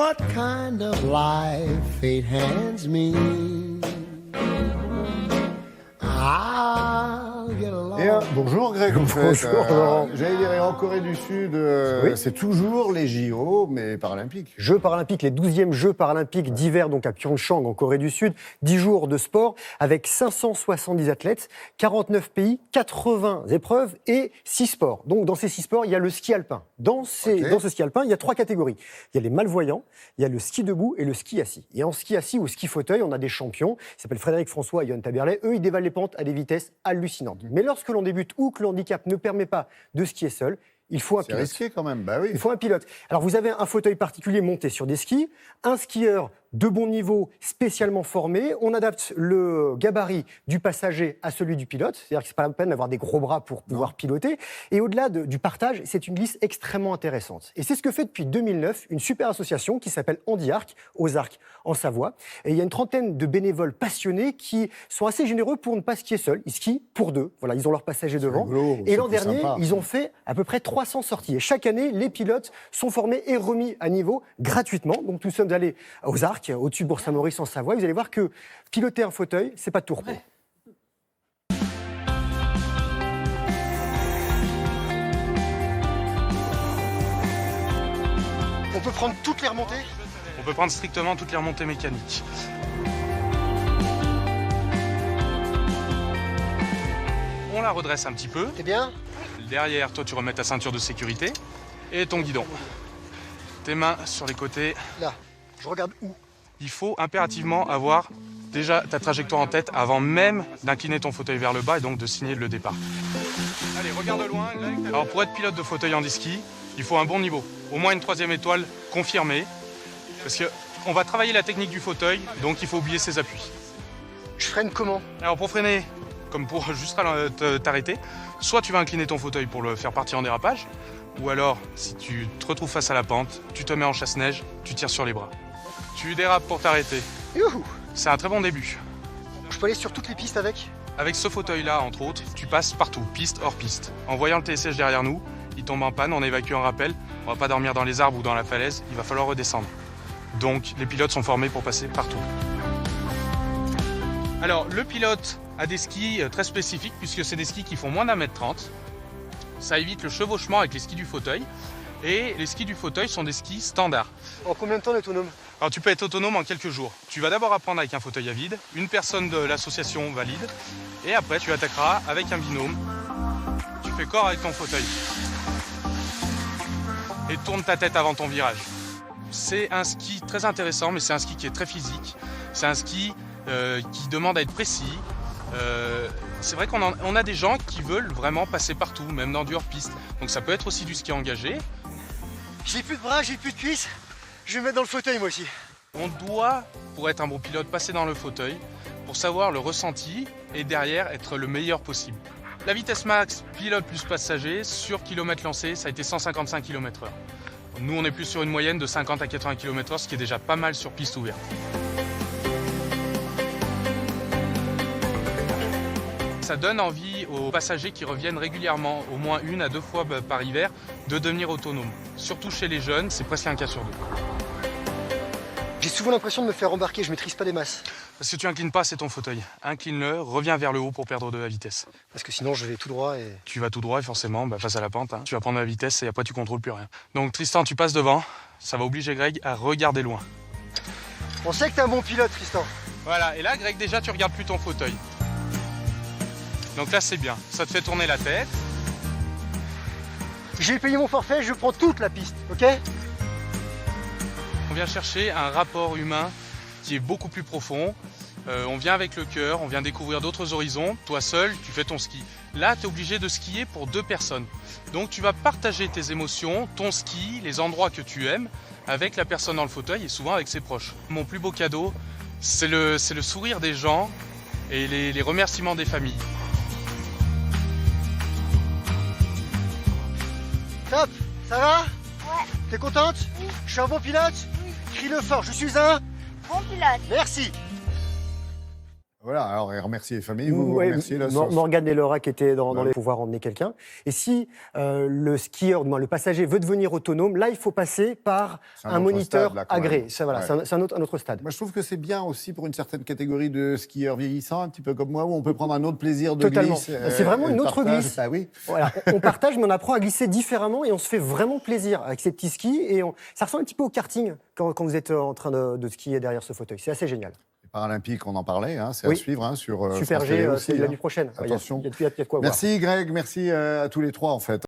what kind of life fate hands me. I'll get along. Bonjour Greg, en fait. Bonjour Laurent. J'allais dire, et en Corée du Sud, Oui. c'est toujours les JO, mais paralympiques. Jeux paralympiques, les 12e Jeux paralympiques d'hiver, donc à Pyeongchang, en Corée du Sud. 10 jours de sport avec 570 athlètes, 49 pays, 80 épreuves et 6 sports. Donc dans ces 6 sports, il y a le ski alpin. Dans ce ski alpin, il y a 3 catégories. Il y a les malvoyants, il y a le ski debout et le ski assis. Et en ski assis ou ski fauteuil, on a des champions. Ils s'appellent Frédéric François et Yoann Taberlet. Eux, ils dévalent les pentes à des vitesses hallucinantes. Mais lorsque l'on débute ou que le handicap ne permet pas de skier seul, il faut un C'est pilote. risqué quand même, bah oui. Il faut un pilote. Alors vous avez un fauteuil particulier monté sur des skis, un skieur de bon niveau spécialement formé. On adapte le gabarit du passager à celui du pilote. C'est-à-dire que c'est pas la peine d'avoir des gros bras pour pouvoir piloter. Et au-delà du partage, c'est une glisse extrêmement intéressante. Et c'est ce que fait depuis 2009 une super association qui s'appelle Handiarc, aux Arcs, en Savoie. Et il y a une trentaine de bénévoles passionnés qui sont assez généreux pour ne pas skier seuls. Ils skient pour deux. Voilà, ils ont leur passager devant. rigolo, Et c'est l'an plus dernier, sympa. ils ont fait à peu près 300 sorties. Et chaque année, les pilotes sont formés et remis à niveau gratuitement. Donc nous sommes allés aux Arcs, au-dessus de Bourg-Saint-Maurice en Savoie. Vous allez voir que piloter un fauteuil, c'est pas de tout repos. On peut prendre toutes les remontées ? On peut prendre strictement toutes les remontées mécaniques. On la redresse un petit peu. Eh bien, Derrière, toi, tu remets ta ceinture de sécurité et ton guidon. Tes mains sur les côtés. là, je regarde où ? Il faut impérativement avoir déjà ta trajectoire en tête avant même d'incliner ton fauteuil vers le bas et donc de signer le départ. Allez, regarde loin, Greg. Alors, pour être pilote de fauteuil en ski, il faut un bon niveau. Au moins une 3e étoile confirmée. Parce qu'on va travailler la technique du fauteuil, donc il faut oublier ses appuis. Je freine comment ? Alors pour freiner, comme pour juste t'arrêter, soit tu vas incliner ton fauteuil pour le faire partir en dérapage, ou alors, si tu te retrouves face à la pente, tu te mets en chasse-neige, tu tires sur les bras. Tu dérapes pour t'arrêter. Youhou ! C'est un très bon début. Je peux aller sur toutes les pistes avec ? Avec ce fauteuil-là, entre autres, tu passes partout, piste hors piste. En voyant le TSH derrière nous, il tombe en panne, on évacue un rappel, on va pas dormir dans les arbres ou dans la falaise, il va falloir redescendre. Donc les pilotes sont formés pour passer partout. Alors le pilote a des skis très spécifiques puisque c'est des skis qui font moins d'1m30. Ça évite le chevauchement avec les skis du fauteuil. Et les skis du fauteuil sont des skis standards. En combien de temps l'autonome ? Alors tu peux être autonome en quelques jours. Tu vas d'abord apprendre avec un fauteuil à vide, une personne de l'association valide, et après tu attaqueras avec un binôme. Tu fais corps avec ton fauteuil. Et tourne ta tête avant ton virage. C'est un ski très intéressant, mais c'est un ski qui est très physique. C'est un ski qui demande à être précis. C'est vrai qu'on a des gens qui veulent vraiment passer partout, même dans du hors-piste. Donc ça peut être aussi du ski engagé. J'ai plus de bras, j'ai plus de cuisses. Je vais me mettre dans le fauteuil moi aussi. On doit, pour être un bon pilote, passer dans le fauteuil pour savoir le ressenti et derrière être le meilleur possible. La vitesse max, pilote plus passager, sur kilomètre lancé, ça a été 155 km/h. Nous, on est plus sur une moyenne de 50 à 80 km/h, ce qui est déjà pas mal sur piste ouverte. Ça donne envie aux passagers qui reviennent régulièrement, au moins 1 à 2 fois par hiver, de devenir autonomes. Surtout chez les jeunes, c'est presque un cas sur 2. J'ai souvent l'impression de me faire embarquer, je maîtrise pas des masses. Parce que tu inclines pas, c'est ton fauteuil. Incline-le, reviens vers le haut pour perdre de la vitesse. Parce que sinon je vais tout droit et... Tu vas tout droit et forcément, face à la pente, tu vas prendre la vitesse et après tu contrôles plus rien. Donc Tristan, tu passes devant, ça va obliger Greg à regarder loin. On sait que t'es un bon pilote, Tristan. Voilà, et là Greg, déjà tu regardes plus ton fauteuil. Donc là c'est bien, ça te fait tourner la tête. J'ai payé mon forfait, je prends toute la piste, ok ? On vient chercher un rapport humain qui est beaucoup plus profond. On vient avec le cœur, on vient découvrir d'autres horizons. Toi seul, tu fais ton ski. Là, tu es obligé de skier pour 2 personnes. Donc tu vas partager tes émotions, ton ski, les endroits que tu aimes, avec la personne dans le fauteuil et souvent avec ses proches. Mon plus beau cadeau, c'est le sourire des gens et les remerciements des familles. Top, ça va ? Ouais. T'es contente ? Oui. Je suis un bon pilote ? Oui. Crie-le fort, je suis un... Bon pilote. Merci. Voilà, alors et remercier les familles, vous Ouais, remerciez la sauce. Morgane et Laura qui étaient dans Ouais. les pouvoir emmener quelqu'un. Et si le skieur, du moins le passager, veut devenir autonome, là, il faut passer par C'est un autre moniteur stade, là, quand agréé. même. Ça, voilà, Ouais. c'est un autre stade. Moi, je trouve que c'est bien aussi pour une certaine catégorie de skieurs vieillissants, un petit peu comme moi, où on peut prendre un autre plaisir de Totalement. glisse. C'est vraiment et une de autre partage. glisse. Ah oui. Voilà, on partage, mais on apprend à glisser différemment et on se fait vraiment plaisir avec ces petits skis. Et ça ressemble un petit peu au karting quand vous êtes en train de skier derrière ce fauteuil. C'est assez génial. Les Paralympiques, on en parlait, hein, c'est Oui. à suivre hein, sur Super France G, Télé c'est aussi, l'année hein. prochaine. Attention. Il y a de quoi voir. Merci Greg, merci à tous les trois en fait.